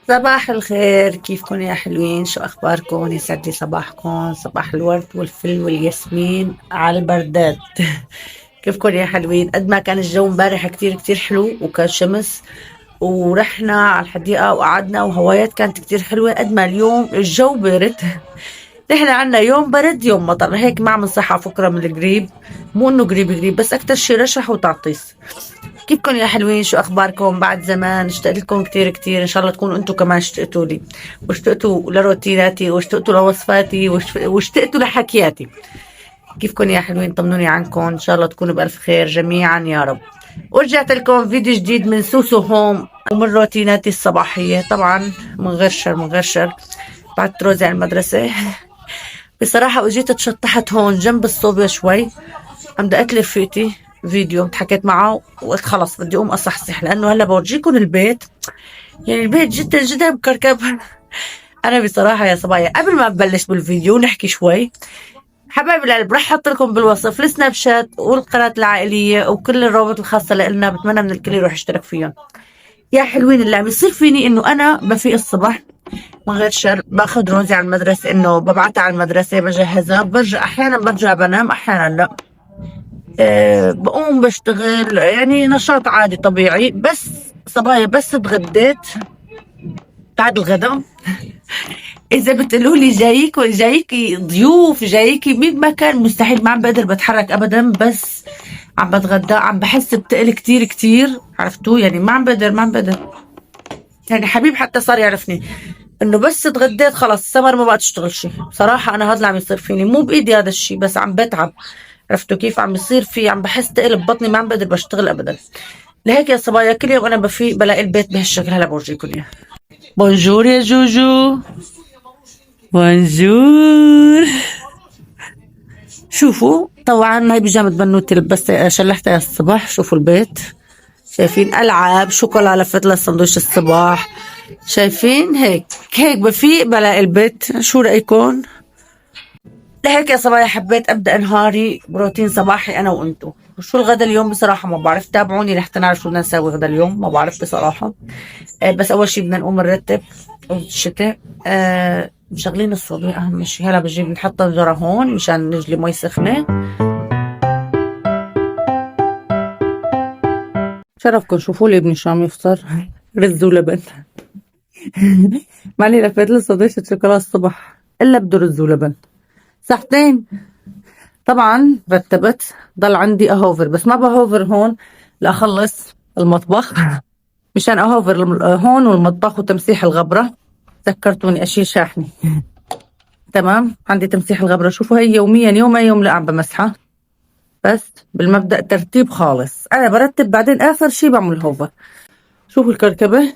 صباح الخير، كيفكم يا حلوين؟ شو أخباركم؟ يسعد لي صباحكم، صباح الورد والفل والياسمين على البردات. كيفكم يا حلوين؟ قد ما كان الجو امبارح كتير كتير حلو وكان شمس، ورحنا على الحديقة وقعدنا وهوايات كانت كتير حلوة. قد ما اليوم الجو بارد. نحن عنا يوم برد يوم مطر، هيك ما عم نصحى فكرة من القريب. مو انه قريب قريب، بس اكتر شي رشح وتعطيس. كيفكم يا حلوين؟ شو اخباركم؟ بعد زمان اشتقت لكم كتير كتير. ان شاء الله تكونوا انتم كمان اشتقتوا لي، واشتقتوا لروتيناتي، واشتقتوا لوصفاتي، واشتقتوا لحكياتي. كيفكم يا حلوين؟ طمنوني عنكم، ان شاء الله تكونوا بالف خير جميعا يا رب. ورجعت لكم فيديو جديد من سوسو هوم ومن روتيناتي الصباحية، طبعا من غير شر من غير شر. بعد روزي على المدرسة بصراحة، وجيت اتشطحت هون جنب الصوبيا شوي. قام دقت لي رفيقتي فيديو، حكيت معه وقلت خلص بدي اقوم اصحصح، لانه هلا بورجيكم البيت. يعني البيت جدا جدا مكركب. انا بصراحة يا صبايا، قبل ما نبلش بالفيديو ونحكي شوي، حبايب القلب رح احط لكم بالوصف السناب شات والقناة العائلية وكل الروابط الخاصة لنا. بتمنى من الكل يروح يشترك فيهم. يا حلوين، اللي عم يصير فيني انه انا بفيق الصبح من غير شر، باخذ روزي على المدرسة، انه ببعتها على المدرسة، بجهزها، برجع احيانا برجع بنام، احيانا لا. بقوم بشتغل، يعني نشاط عادي طبيعي. بس صبايا بس اتغديت بعد الغداء، اذا بتقولوا لي جايك جايكي ضيوف، جايكي مين ما كان، مستحيل، ما عم بقدر بتحرك ابدا. بس عم بتغدى، عم بحس بتقل كتير كتير، عرفتوا؟ يعني ما عم بقدر. يعني حبيب حتى صار يعرفني انه بس اتغديت خلص سمر ما بقى تشتغل شيء. بصراحة انا هذا اللي عم يصير فيني، مو بايدي هذا الشيء، بس عم بتعب. عرفتوا كيف عم يصير في؟ عم بحس تقل ببطني، ما عم بقدر بشتغل ابدا. لهيك يا صبايا كل يوم انا بفيق بلاقي البيت بهالشكل. هلا بورجيكم اياه. بونجور يا جوجو. بونجور. شوفوا طبعا هاي بيجامة بنوتي لبستها شلحتها الصبح. شوفوا البيت، شايفين؟ العاب شوكولا لفت لها سندويش الصباح. شايفين؟ هيك بفيق بلاقي البيت. شو رايكم؟ لهيك يا صبايا حبيت ابدا نهاري بروتين صباحي انا وانتو. شو الغدا اليوم بصراحه ما بعرف، تابعوني لحتى نعرف شو بدنا نسوي غدا اليوم، ما بعرف بصراحه. بس اول شي بدنا نقوم نرتب الشتاء. مشغلين الصبي اهم شي. هلا بجيب نحط الذره هون مشان نجلي مي سخنه. شرفكم شوفوا لي ابني شو عم يفطر. رز ولبن. ماني لفيت له سندويشة شوكولا الصبح الا بده رز ولبن. صحتين. طبعا رتبت، ضل عندي اهوفر، بس ما بهوفر هون لاخلص المطبخ. مشان اهوفر هون والمطبخ وتمسيح الغبرة. ذكرتوني اشيل شاحني. تمام، عندي تمسيح الغبرة. شوفوا هي يوميا يوم ما يوم لا عم بمسحها، بس بالمبدأ ترتيب خالص. انا برتب بعدين اخر شي بعمل هوفر. شوفوا الكركبة،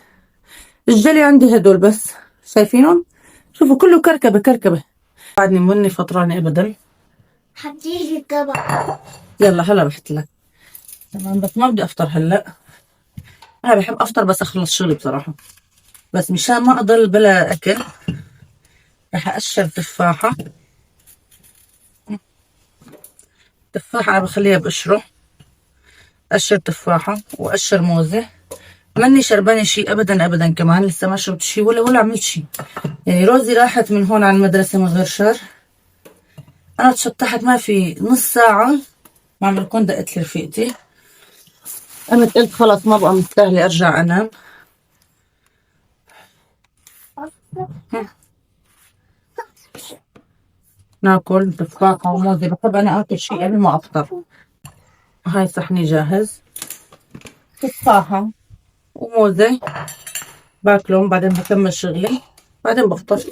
الجلي عندي هدول بس، شايفينهم؟ شوفوا كله كركبة كركبة. بعدني مني فطرانة ابدا. حطيلي الطبق. يلا هلا بحط لك. تمام، بس ما بدي افطر هلا. انا بحب افطر بس اخلص شغلي بصراحة. بس مشان ما اضل بلا اكل رح اقشر تفاحة. تفاحة انا بخليها بقشره. اقشر تفاحة واقشر موزة. ماني شربانة شي ابدا ابدا، كمان لسه ما شربت شي ولا عملت شي. يعني روزي راحت من هون على المدرسة من غير شر. انا تشطحت ما في نص ساعة. ما عم بكون دقت لي رفيقتي. قمت قلت خلص ما بقى مستاهلة ارجع انام. ناكل تفاحة وموزة، بحب انا اكل شي قبل ما افطر. هاي صحني جاهز، تفاحة وموزة باكلهم، بعدين بكمل شغلي، بعدين بفطر.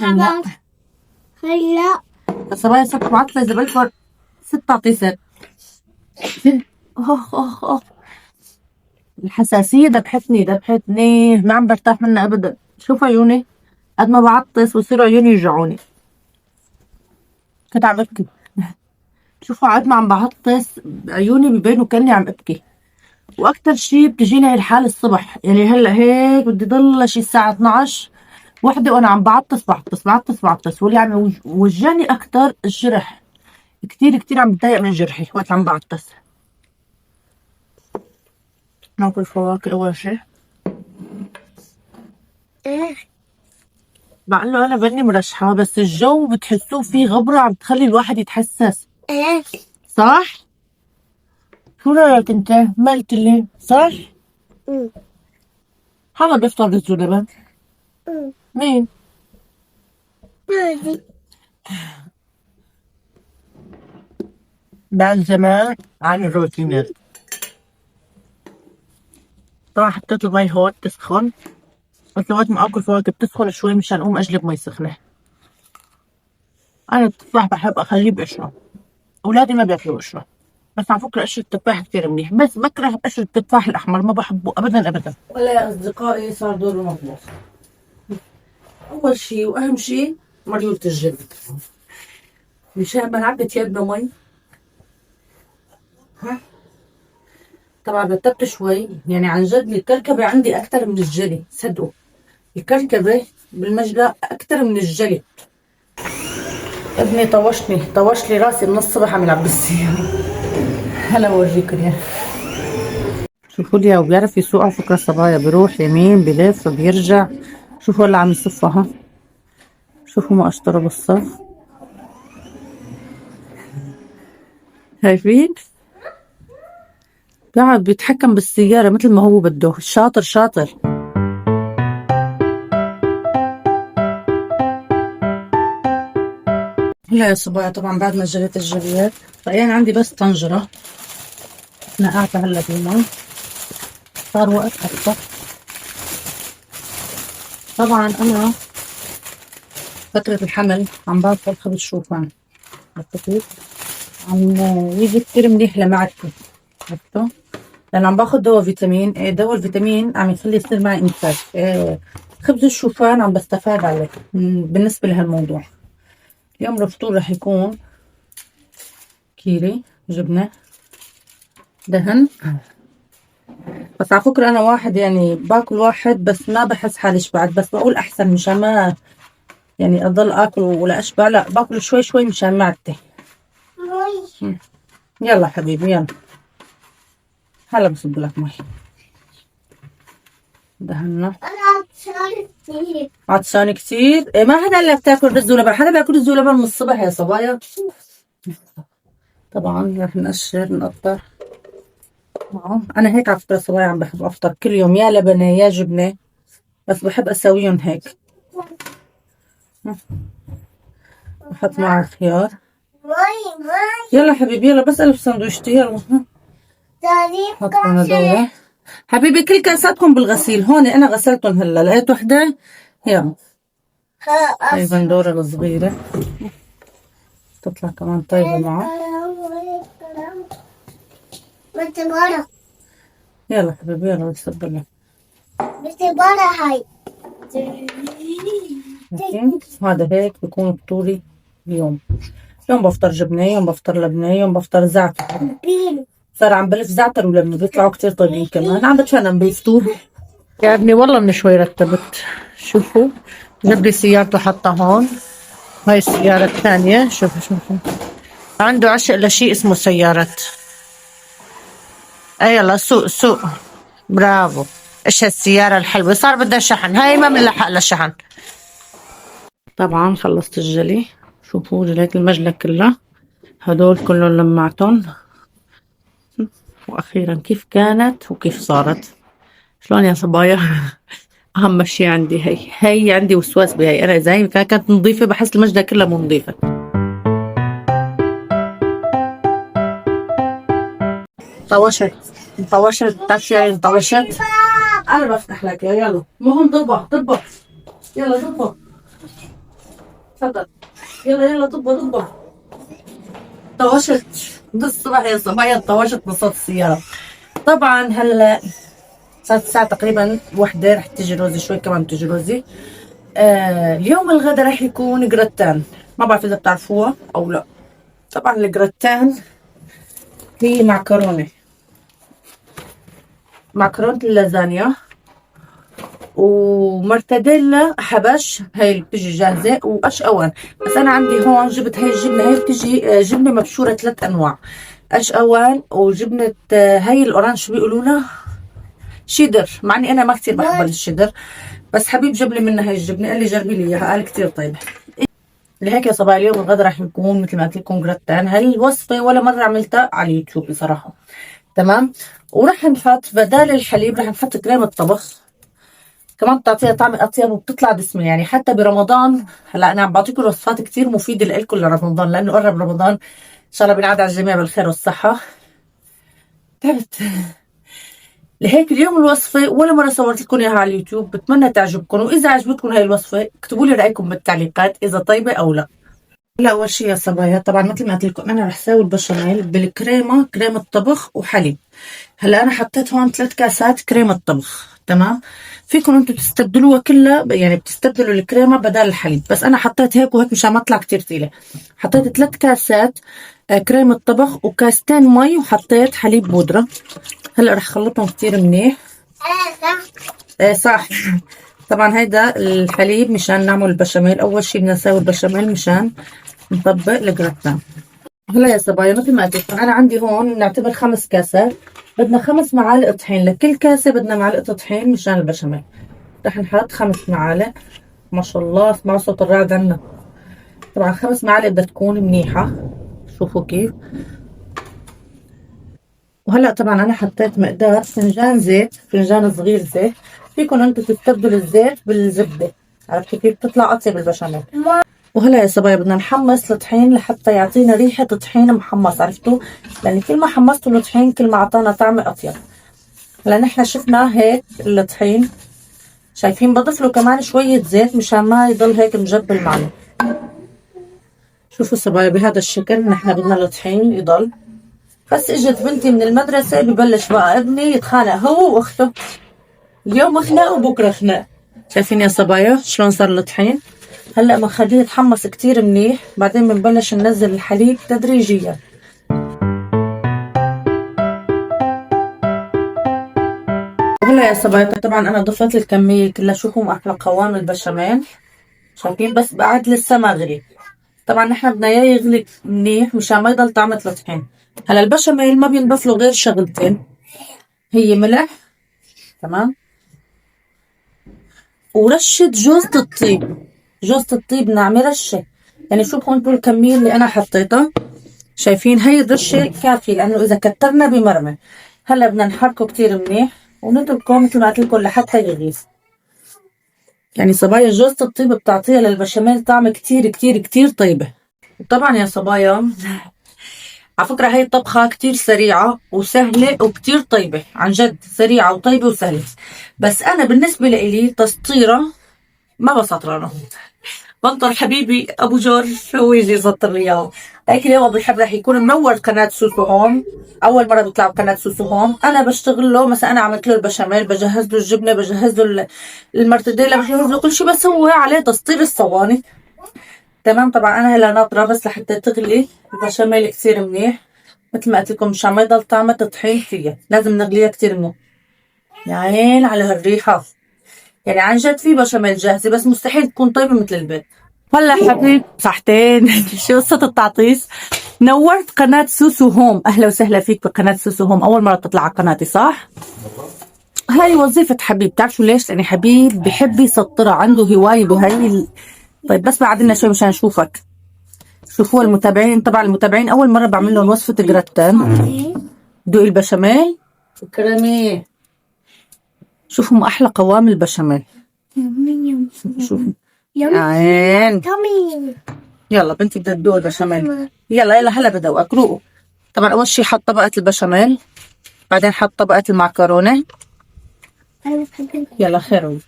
هلا هلا الصبايا ست معطلة إذا بكبر 6 أخ أخ أخ. الحساسية دبحتني ما عم برتاح منها أبدا. شوف عيوني قد ما بعطس ويصيروا عيوني يوجعوني. كنت عم أبكي. شوفوا قد ما عم بعطس عيوني ببينوا كأني عم أبكي. وأكتر شي بتجيني هاي الحالة الصبح. يعني هلا هيك بدي ضل شي الساعة 12 وحدة وأنا عم بعطس. واللي عم وجعني أكتر الجرح. كتير كتير عم بتضايق من جرحي وقت عم بعطس. ناكل فواكه أول شي. مع إنه أنا بني مرشحة بس الجو بتحسوه فيه غبرة عم تخلي الواحد يتحسس. صح؟ شو رأيك أنت؟ ما قلت لي صح؟ حدا بيفطر رز ولبن؟ مين؟ بعد زمان عن الروتينات. طبعا حطيت المي هون تسخن، بس وقت ما اكل فواكه بتسخن شوي مشان اقوم اجلب مي سخنة. انا التفاح بحب اخليه بقشره، اولادي ما بياكلوا قشره، بس على فكرة قشر التفاح كثير منيح، بس بكره قشر التفاح الاحمر ما بحبه ابدا ابدا. ولا يا اصدقائي صار دور المطبخ. اول شيء واهم شيء مريولة الجلد، مشان ما نعبي يدنا مي. ها طبعا رتبت شوي، يعني عن جد الكركبة عندي أكتر من الجلي، صدقوا الكركبة بالمجلى أكتر من الجلي. ابني طوش لي راسي من الصبح عم يلعب بالسيارة. هلا بورجيكم اياه. شوفوا لي وبيعرف يسوق على فكرة الصبايا، بيروح يمين بلف بيرجع. شوفوا هلا عم يصفها ها، شوفوا ما اشتروا بالصف، شايفين؟ قاعد بيتحكم بالسيارة مثل ما هو بده، شاطر شاطر. هلا يا صبايا طبعا بعد ما جريت الجريات فأنا عندي بس طنجرة نقعتها هلا بالمي، صار وقت أكثر. طبعا أنا فترة الحمل عم باكل خبز شوفان، عرفتوا؟ عم يجي كتير منيح لمعدتي، عرفتوا؟ لأن عم باخد دواء فيتامين، دواء الفيتامين عم يخلي يصير معي إمساك. خبز الشوفان عم بستفاد عليه بالنسبة لهالموضوع. اليوم الفطور رح يكون كيري جبنة دهن، بس على فكرة أنا واحد يعني باكل واحد بس ما بحس حالي شبعت، بس بقول أحسن مشان ما يعني أضل آكل ولا أشبع، لا باكل شوي شوي مشان معدتي. يلا حبيبي يلا، هلا بصب لك مي. دهنا عطشان كتير. إيه ما حدا إلا بتاكل رز ولبن، حدا بياكل رز ولبن من الصبح يا صبايا. طبعا رح نقشر نقطع. أنا هيك على فكرة صبايا عم بحب أفطر كل يوم يا لبنة يا جبنة، بس بحب أسويهم هيك. بحط معها خيار. يلا حبيبي يلا بس ألف سندويشتي يلا. حط بندورة حبيبي، كل كاساتكم بالغسيل، هون أنا غسلتهم هلا لقيت وحدة. يلا هاي بندورة الصغيرة تطلع كمان طيبة معه. يلا حبيبي يلا بصب لك. هاي هذا هيك بكون فطوري اليوم. يوم بفطر جبنة، يوم بفطر لبنة، يوم بفطر زعتر. صار عم بلف زعتر ولبنة بيطلعوا كتير طيبين كمان. عم بتفنن بالفطور يا ابني، والله من شوي رتبت. شوفوا جاب لي سيارته حطها هون، هاي السيارة الثانية. شوفوا عنده عشق لشيء اسمه سيارات. اي يلا سوق سوق، برافو. ايش هالسيارة الحلوة، صار بدها شحن، هاي ما بنلحق لشحن. طبعا خلصت الجلي، شوفوا جليت المجلة كلها، هدول كلهم لمعتهم. واخيرا كيف كانت وكيف صارت. شلون يا صبايا؟ اهم شي عندي هي عندي وسواس بهي، انا اذا هي كانت نظيفة بحس المجلة كلها مو نظيفة. طوشت بتعرفي يعني طوشت. انا بفتح لك يلا، المهم ضبها يلا ضبها، تفضل يلا ضبها. طوشت بالصبح يا صبايا، طوشت بصوت السيارة. طبعا هلا صارت الساعة تقريبا 1، رح تيجي روزي شوي كمان بتيجي روزي. اليوم الغدا رح يكون جراتان، ما بعرف إذا بتعرفوها أو لا. طبعا الجراتان هي معكرونة اللازانيا ومرتديلا حبش، هاي اللي بتجي جاهزة، وقش أوان. بس أنا عندي هون جبت هاي الجبنة، هاي بتجي جبنة مبشورة 3 أنواع، قش أوان وجبنة هاي الأورانج شو بيقولوا لها؟ شيدر، مع اني انا ما كثير بحب الشيدر، بس حبيب جاب لي منها هي الجبنه، قال لي جربي لي اياها، قال كثير طيبه. لهيك يا صبايا اليوم الغدا راح يكون مثل ما قلت لكم جراتان. هاي الوصفه ولا مره عملتها على اليوتيوب بصراحه. تمام. وراح نحط بدال الحليب راح نحط كريمه طبخ، كمان بتعطيها طعم اطيب وبتطلع دسمه. يعني حتى برمضان، هلا انا عم بعطيكم وصفات كثير مفيده لكم لرمضان، لانه قرب رمضان ان شاء الله بينعاد على الجميع بالخير والصحه. تعبت. لهيك اليوم الوصفة ولا مرة صورت لكم إياها على اليوتيوب، بتمنى تعجبكم، وإذا عجبتكم هاي الوصفة اكتبوا لي رأيكم بالتعليقات إذا طيبة أو لا. هلا أول شي يا صبايا، طبعا مثل ما قلت لكم أنا رح ساوي البشاميل بالكريمة، كريمة طبخ وحليب. هلا أنا حطيت هون 3 كاسات كريمة طبخ. تمام. فيكم أنتم تستبدلوها كلها، يعني بتستبدلوا الكريمة بدال الحليب، بس أنا حطيت هيك وهيك مشان ما تطلع كتير ثقيلة. حطيت 3 كاسات كريمة طبخ وكاستين مي، وحطيت حليب بودرة. هلا رح خلطهم كتير منيح. ايه صح. طبعا هيدا الحليب مشان نعمل البشاميل. اول شي بدنا نسوي البشاميل مشان نطبق الجراتان. هلا يا صبايا مثل ما قلت لكم انا عندي هون نعتبر 5 كاسات، بدنا 5 معالق طحين، لكل كاسه بدنا معلقه طحين مشان البشاميل. رح نحط 5 معالق. ما شاء الله اسمعوا صوت الرعد عنا. طبعا 5 معالق بدها تكون منيحه، شوفوا كيف. وهلا طبعا انا حطيت مقدار فنجان زيت، فنجان صغير زيت. فيكم انتم تستبدلوا الزيت بالزبده، عرفتوا كيف بتطلع اطيب البشاميل. وهلا يا صبايا بدنا نحمص الطحين لحتى يعطينا ريحه طحين محمص، عرفتوا؟ لان كل ما حمصتوا الطحين كل ما اعطانا طعم اطيب. هلا نحن شفنا هيك الطحين، شايفين؟ بضيف له كمان شويه زيت مشان ما يضل هيك مجبل معنا. شوفوا صبايا بهذا الشكل نحن بدنا الطحين يضل. بس اجت بنتي من المدرسة ببلش بقى ابني يتخانق هو واخته، اليوم خناق وبكره خناق. شايفين يا صبايا شلون صار الطحين؟ هلا بنخليه يتحمص كتير منيح، بعدين بنبلش ننزل الحليب تدريجيا. وهلا يا صبايا طبعا انا ضفت الكمية كلها. شوفوا احلى قوام البشاميل، شايفين؟ بس بعد لسه ما غلي. طبعا نحن بدنا اياه يغلي منيح مشان ما يضل طعمة الطحين. هلا البشاميل ما بينضاف له غير شغلتين، هي ملح، تمام، ورشة جوزة الطيب. جوزة الطيب ناعمة رشة، يعني شوفوا انتوا الكمية اللي انا حطيتها، شايفين؟ هي الرشة كافية، لانه اذا كترنا بمرمى. هلا بدنا نحركه كتير منيح ونتركه مثل ما قلت لكم لحتى يغيث. يعني صبايا جوزة الطيب بتعطيها للبشاميل طعم كتير كتير كتير طيبة. وطبعا يا صبايا على فكرة هاي الطبخة كتير سريعة وسهلة وكتير طيبة، عن جد سريعة وطيبة وسهلة. بس أنا بالنسبة لإلي تسطيرة ما بسطرانه، بنطر حبيبي أبو جورج هو يجي يسطر لي إياه. هيك اليوم أبو الحب رح يكون منور قناة سوسو هوم، أول مرة بيطلع بقناة سوسو هوم. أنا بشتغل له مثلا، أنا عملت له البشاميل، بجهز له الجبنة، بجهز له المرتديلا، بجهز له كل شيء، بس هو عليه تسطير الصواني. تمام. طبعا أنا هلا ناطرة بس لحتى تغلي البشاميل كثير منيح، مثل ما قلت لكم مشان ما يضل طعمة طحين فيها، لازم نغليها كتير منيح. يا عين على هالريحة، يعني عن جد في بشاميل جاهزة بس مستحيل تكون طيبة مثل البيت. هلا حبيب صحتين. شو قصة التعطيس؟ نورت قناة سوسو هوم، أهلا وسهلا فيك بقناة سوسو هوم، أول مرة تطلع على قناتي صح؟ هاي وظيفة حبيب، بتعرفوا ليش؟ لأن حبيب بحب يسطرها، عنده هواية بهاي طيب بس بعد لنا شوي مشان نشوفك. شوفوا المتابعين، طبعا المتابعين أول مرة بعمل لهم وصفة جراتان. دوقي البشاميل وكراميه، شوفوا أحلى قوام البشاميل. شوفوا عين. يلا بنتي بدها تدوق البشاميل، يلا يلا هلا بدوقك، روقوا. طبعا أول شي حط طبقة البشاميل، بعدين حط طبقة المعكرونة. يلا خير،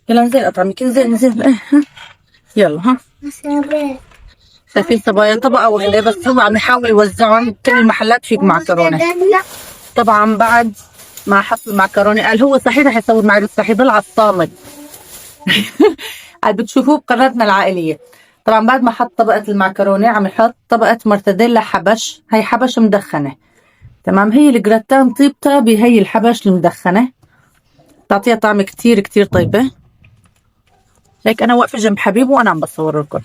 يلا نزل أطعمك، نزل نزل. يلا ها. شايفين صبايا طبقة واحدة بس، هو عم يحاول يوزعهم كل المحلات فيك معكرونة. طبعا بعد ما حط المعكرونة قال هو صحيح رح يصور معي بس رح يضل على الصامت. قال بتشوفوه بقناتنا العائلية. طبعا بعد ما حط طبقة المعكرونة عم يحط طبقة مرتديلا حبش، هي حبش مدخنة. تمام. هي الجراتان طيبتها بهي الحبش المدخنة، تعطيها طعم كتير كتير طيبة. هيك أنا واقفة جنب حبيب وأنا عم بصور لكم.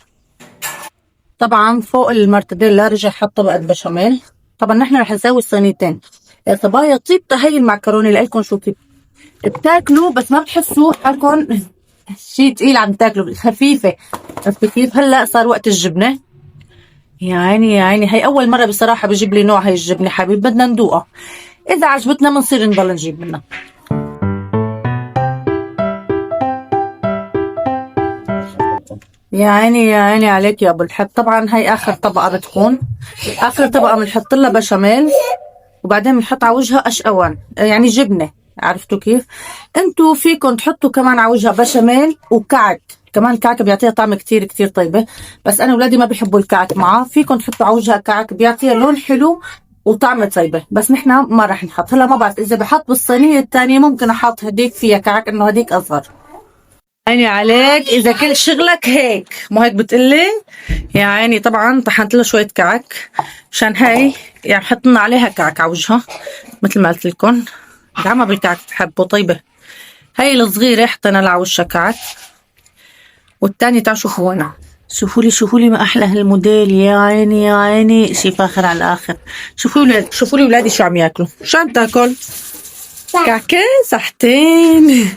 طبعا فوق المرتديلا رجع حط طبقة بشاميل. طبعا نحن رح نسوي صينيتين. يا صبايا طيبتها هي المعكرونة لكم شو طيب، بتاكلوا بس ما بتحسوا حالكم شيء تقيل عم تاكلوا، خفيفة. عرفتوا كيف؟ هلا صار وقت الجبنة. يا عيني يا عيني، هي أول مرة بصراحة بجيب لي نوع هي الجبنة حبيب، بدنا ندوقها، إذا عجبتنا بنصير نضل نجيب منها. يا عيني يا عيني عليك يا ابو الحب. طبعا هي اخر طبقه بتكون، اخر طبقه بنحط لها بشاميل، وبعدين بنحط على وجهها اشقوان يعني جبنه. عرفتوا كيف؟ انتوا فيكم تحطوا كمان على وجهها بشاميل وكعك كمان. الكعك بيعطيها طعم كتير كتير طيبه، بس انا اولادي ما بيحبوا الكعك معه. فيكم تحطوا على وجهها كعك، بيعطيها لون حلو وطعم طيبه، بس نحن ما راح نحط. هلا ما بعرف اذا بحط بالصينيه الثانيه ممكن احط هديك فيها كعك، انه هديك اصغر. عيني عليك اذا كل شغلك هيك، مو هيك بتقلي؟ يا عيني. طبعا طحنت له شويه كعك مشان هي يعني حطنا عليها كعك على وجهها مثل ما قلت لكم. دعمها بالكعك بتحبه طيبه. هي الصغيره حطينا لها على وجهها كعك، والثانيه تعالوا شوفوا هنا. شوفوا لي ما احلى هالموديل. يا عيني يا عيني، شي فاخر على الاخر. شوفوا لي ولادي شو عم ياكلوا. شو عم تاكل؟ كعكه صحتين.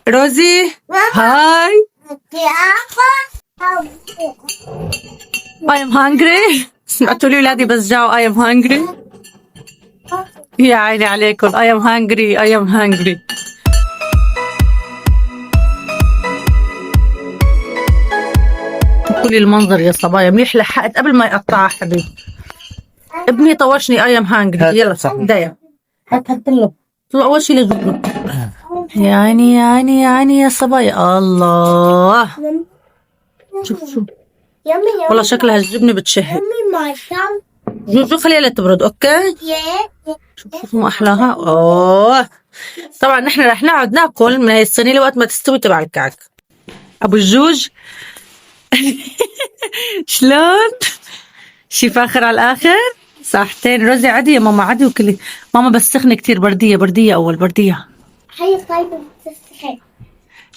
روزي هاي. I am hungry. سمعتوا لي ولادي بس جاوا I am hungry. يا عيني عليكم. I am hungry I am hungry. شوفوا لي المنظر يا صبايا، منيح لحقت قبل ما يقطعها حبيبي. ابني طوشني I am hungry. يلا صح دايم هات له طلع اول شيء لغزه. يا عيني يا عيني يا عيني يا صبايا. الله شوف والله شكلها الجبنه بتشهي. جوجو خليها تبرد. اوكي شوفوا ما احلاها. اوه طبعا نحن رح نقعد ناكل من هي الصينيه لوقت ما تستوي تبع الكعك. ابو الجوج شلون؟ شي فاخر على الاخر. صحتين. روزي عادي يا ماما عادي وكلي. ماما بس سخنه كتير. برديه اول برديه. هي طيبة بتسخن.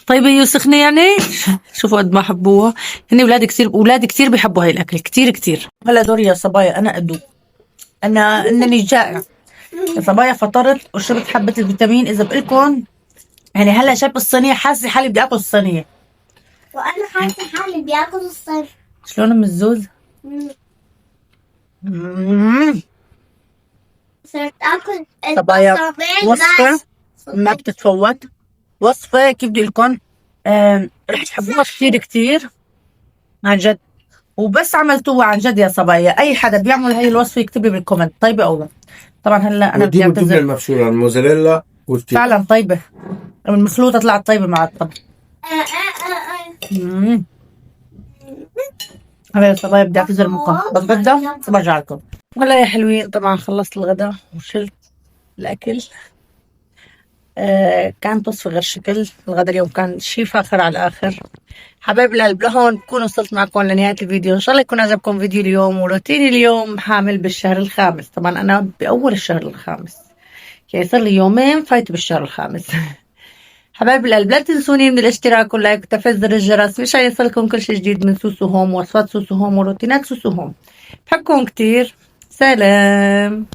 طيبة هي سخنة يعني. شوفوا قد ما حبوها. هني ولادي كتير بيحبوا هاي الأكل كتير. هلا دوري يا صبايا أنا أدوق. إنني جائع يا صبايا. فطرت وشربت حبة الفيتامين. إذا بقلكن يعني هلا شايف الصينية حاسة حالي بدي آكل الصينية. وأنا حاسة حالي بياكل الصيف. شلون أم الزوز؟ صرت آكل صبايا وصفة ما بتتفوت. وصفة كيف بدي لكم رح تحبوها كتير عن جد. وبس عملتوها عن جد يا صبايا. اي حدا بيعمل هاي الوصفه يكتب لي بالكومنت طيبه او لا. طبعا هلا انا بدي الجبنه المبشوره الموزاريلا فعلا طيبه. المخلوطه طلعت طيبه مع الطبخ. هلا يا صبايا بدي اعتذر منكم بس برجع لكم. هلا يا حلوين. طبعا خلصت الغداء وشلت الاكل. كانت وصفة غير شكل. الغداء اليوم كان شي فاخر على الآخر. حبايب القلب لهون بكون وصلت معكم لنهاية الفيديو. إن شاء الله يكون عجبكم فيديو اليوم. وروتيني اليوم حامل بالشهر الخامس. طبعا أنا بأول الشهر الخامس يعني صار لي يومين فايت بالشهر الخامس. حبايب القلب لا تنسوني من الاشتراك واللايك وتفعيل زر الجرس مشان يوصلكم كل شي جديد من سوسو هوم، وصفات سوسو هوم وروتينات سوسو هوم. بحبكم كتير. سلام.